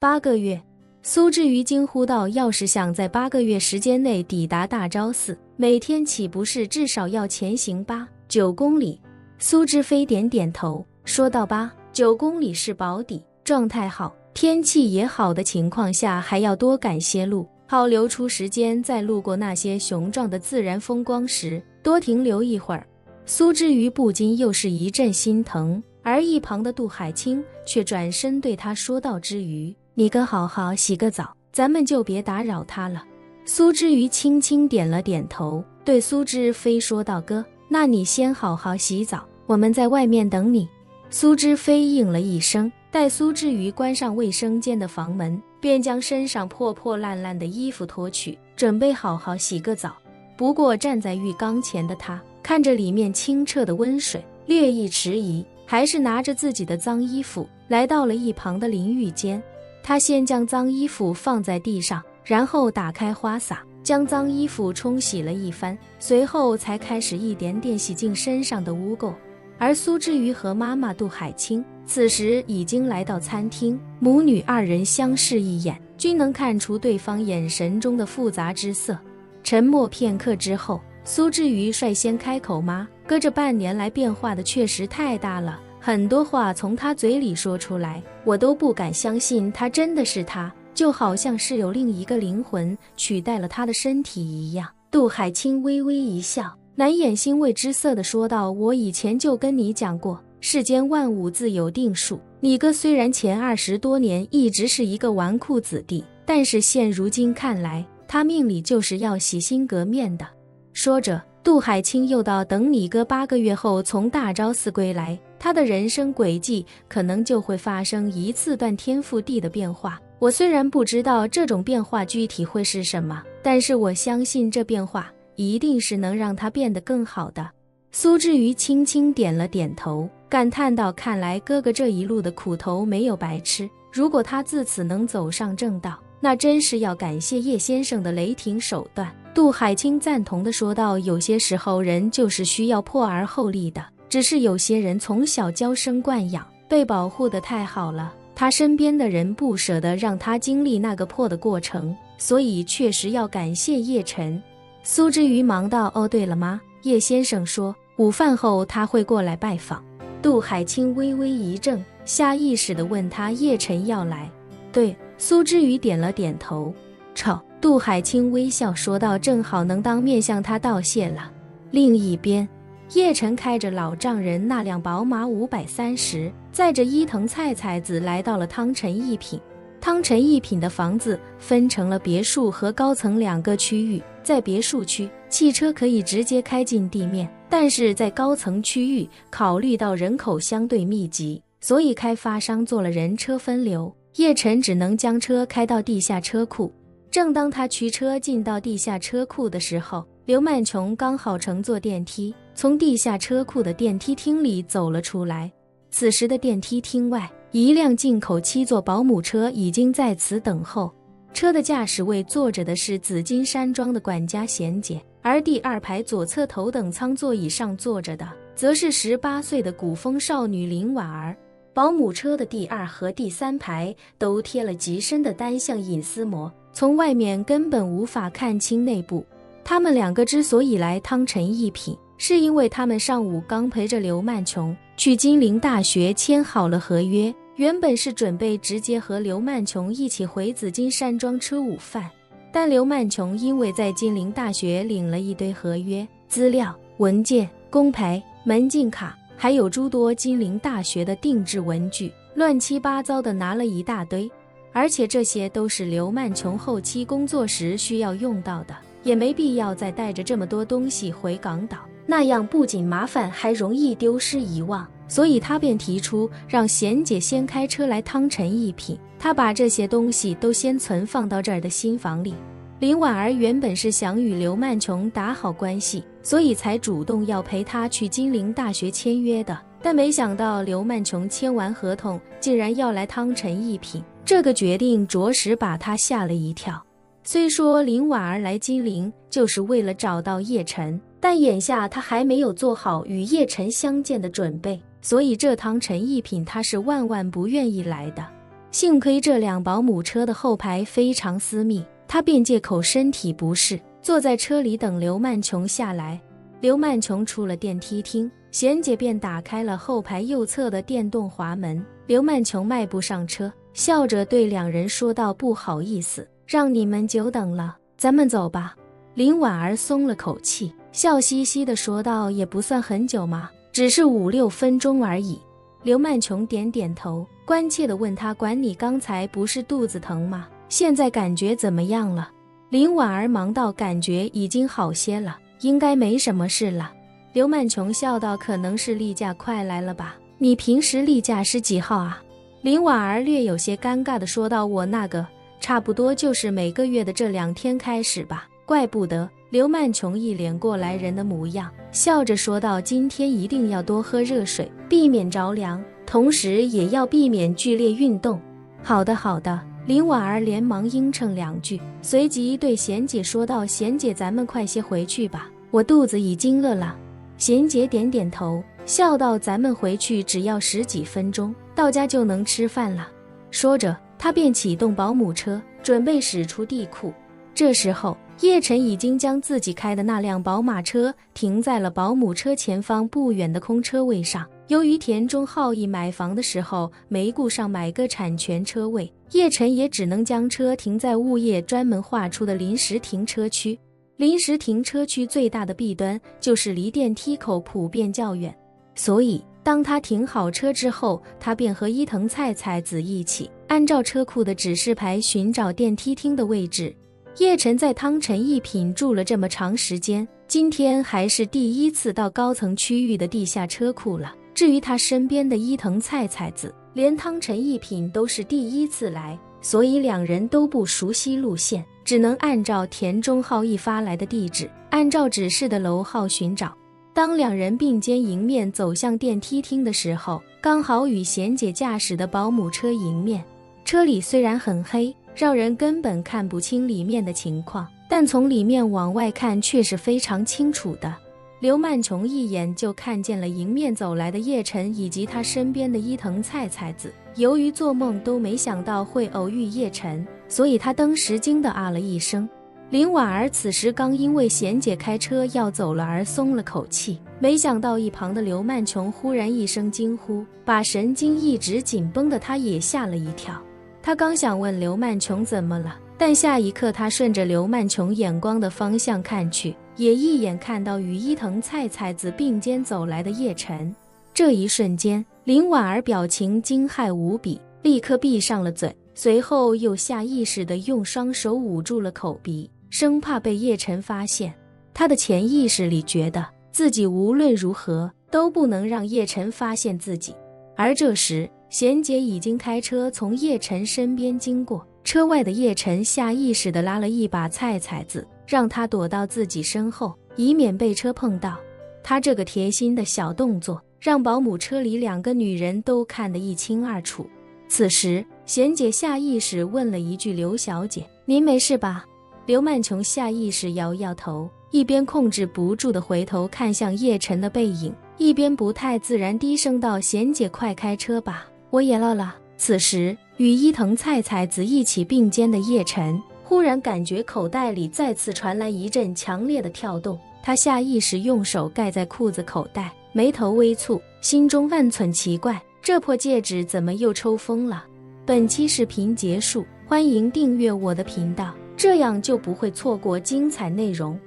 8个月。苏之瑜惊呼道，要是想在8个月时间内抵达大昭寺，每天岂不是至少要前行8-9公里？苏之飞点点头，说道：8-9公里是保底，状态好，天气也好的情况下，还要多赶些路，好留出时间在路过那些雄壮的自然风光时多停留一会儿。苏之瑜不禁又是一阵心疼，而一旁的杜海清却转身对他说道：之瑜，你哥好好洗个澡，咱们就别打扰他了。苏之瑜轻轻点了点头，对苏之飞说道：哥，那你先好好洗澡，我们在外面等你。苏之飞应了一声，待苏之瑜关上卫生间的房门，便将身上破破烂烂的衣服脱去，准备好好洗个澡。不过站在浴缸前的他看着里面清澈的温水，略一迟疑，还是拿着自己的脏衣服来到了一旁的淋浴间。他先将脏衣服放在地上，然后打开花洒，将脏衣服冲洗了一番，随后才开始一点点洗净身上的污垢。而苏之瑜和妈妈杜海清此时已经来到餐厅，母女二人相视一眼，均能看出对方眼神中的复杂之色。沉默片刻之后，苏之瑜率先开口：妈，哥这半年来变化的确实太大了，很多话从他嘴里说出来，我都不敢相信他真的是他，就好像是有另一个灵魂取代了他的身体一样。杜海清微微一笑，难掩欣慰之色地说道：我以前就跟你讲过，世间万物自有定数，你哥虽然前20多年一直是一个纨绔子弟，但是现如今看来，他命里就是要洗心革面的。说着，杜海清又道：等你哥8个月后从大昭寺归来，他的人生轨迹可能就会发生一次断天覆地的变化。我虽然不知道这种变化具体会是什么，但是我相信这变化一定是能让他变得更好的。苏之瑜轻轻点了点头，感叹道：看来哥哥这一路的苦头没有白吃，如果他自此能走上正道，那真是要感谢叶先生的雷霆手段。杜海清赞同地说道：有些时候人就是需要破而后立的，只是有些人从小娇生惯养，被保护得太好了，他身边的人不舍得让他经历那个破的过程，所以确实要感谢叶晨。苏之瑜忙道：哦对了妈，叶先生说午饭后他会过来拜访。杜海清微微一怔，下意识地问他：叶晨要来？对，苏之瑜点了点头。臭，杜海清微笑说道：正好能当面向他道谢了。另一边，叶晨开着老丈人那辆宝马530，载着伊藤菜菜子来到了汤臣一品。汤臣一品的房子分成了别墅和高层2个区域，在别墅区，汽车可以直接开进地面，但是在高层区域，考虑到人口相对密集，所以开发商做了人车分流，叶晨只能将车开到地下车库。正当他驱车进到地下车库的时候，刘曼琼刚好乘坐电梯从地下车库的电梯厅里走了出来。此时的电梯厅外，一辆进口7座保姆车已经在此等候。车的驾驶位坐着的是紫金山庄的管家贤姐，而第2排左侧头等舱座椅上坐着的则是18岁的古风少女林婉儿。保姆车的第2和第3排都贴了极深的单向隐私膜，从外面根本无法看清内部。他们2个之所以来汤臣一品，是因为他们上午刚陪着刘曼琼去金陵大学签好了合约，原本是准备直接和刘曼琼一起回紫金山庄吃午饭，但刘曼琼因为在金陵大学领了一堆合约、资料、文件、工牌、门禁卡，还有诸多金陵大学的定制文具，乱七八糟的拿了一大堆，而且这些都是刘曼琼后期工作时需要用到的，也没必要再带着这么多东西回港岛，那样不仅麻烦还容易丢失遗忘，所以他便提出让贤姐先开车来汤臣一品，他把这些东西都先存放到这儿的新房里。林婉儿原本是想与刘曼琼打好关系，所以才主动要陪她去金陵大学签约的，但没想到刘曼琼签完合同竟然要来汤臣一品，这个决定着实把她吓了一跳。虽说林婉儿来金陵就是为了找到叶晨，但眼下她还没有做好与叶晨相见的准备，所以这汤臣一品她是万万不愿意来的。幸亏这辆保姆车的后排非常私密，他便借口身体不适，坐在车里等刘曼琼下来。刘曼琼出了电梯厅，贤姐便打开了后排右侧的电动滑门。刘曼琼迈步上车，笑着对两人说道：“不好意思，让你们久等了，咱们走吧。”林婉儿松了口气，笑嘻嘻地说道：“也不算很久嘛，只是5-6分钟而已。”刘曼琼点点头，关切地问他：“管你刚才不是肚子疼吗？现在感觉怎么样了？”林婉儿忙道：“感觉已经好些了，应该没什么事了。”刘曼琼笑道：“可能是例假快来了吧？你平时例假是几号啊？”林婉儿略有些尴尬地说道：“我那个差不多就是每个月的这2天开始吧。”怪不得。刘曼琼一脸过来人的模样，笑着说道：“今天一定要多喝热水，避免着凉，同时也要避免剧烈运动。”好的好的，林婉儿连忙应承2句，随即对贤姐说道：“贤姐，咱们快些回去吧，我肚子已经饿了。”贤姐点点头，笑道：“咱们回去只要10几分钟，到家就能吃饭了。”说着，她便启动保姆车，准备驶出地库。这时候，叶晨已经将自己开的那辆宝马车停在了保姆车前方不远的空车位上。由于田中浩义买房的时候没顾上买个产权车位，叶晨也只能将车停在物业专门划出的临时停车区。临时停车区最大的弊端就是离电梯口普遍较远，所以当他停好车之后，他便和伊藤菜菜子一起按照车库的指示牌寻找电梯厅的位置。叶晨在汤臣一品住了这么长时间，今天还是第一次到高层区域的地下车库了。至于他身边的伊藤菜菜子，连汤臣一品都是第一次来，所以2人都不熟悉路线，只能按照田中浩一发来的地址，按照指示的楼号寻找。当2人并肩迎面走向电梯厅的时候，刚好与贤姐驾驶的保姆车迎面。车里虽然很黑，让人根本看不清里面的情况，但从里面往外看却是非常清楚的。刘曼琼一眼就看见了迎面走来的叶晨以及他身边的伊藤菜菜子。由于做梦都没想到会偶遇叶晨，所以他当时惊地啊了一声。林婉儿此时刚因为贤姐开车要走了而松了口气，没想到一旁的刘曼琼忽然一声惊呼，把神经一直紧绷的他也吓了一跳。他刚想问刘曼琼怎么了，但下一刻他顺着刘曼琼眼光的方向看去，也一眼看到与伊藤菜菜子并肩走来的叶晨。这一瞬间，林婉儿表情惊骇无比，立刻闭上了嘴，随后又下意识地用双手捂住了口鼻，生怕被叶晨发现。他的潜意识里觉得自己无论如何都不能让叶晨发现自己。而这时，贤姐已经开车从叶晨身边经过，车外的叶晨下意识地拉了一把菜菜子，让他躲到自己身后，以免被车碰到。他这个贴心的小动作，让保姆车里2个女人都看得一清二楚。此时，贤姐下意识问了一句：“刘小姐，您没事吧？”刘曼琼下意识摇摇头，一边控制不住地回头看向叶晨的背影，一边不太自然低声道：“贤姐快开车吧，我也饿了。”此时，与伊藤菜菜子一起并肩的叶晨忽然感觉口袋里再次传来一阵强烈的跳动，他下意识用手盖在裤子口袋，眉头微蹙，心中万寸奇怪，这破戒指怎么又抽风了？本期视频结束，欢迎订阅我的频道，这样就不会错过精彩内容。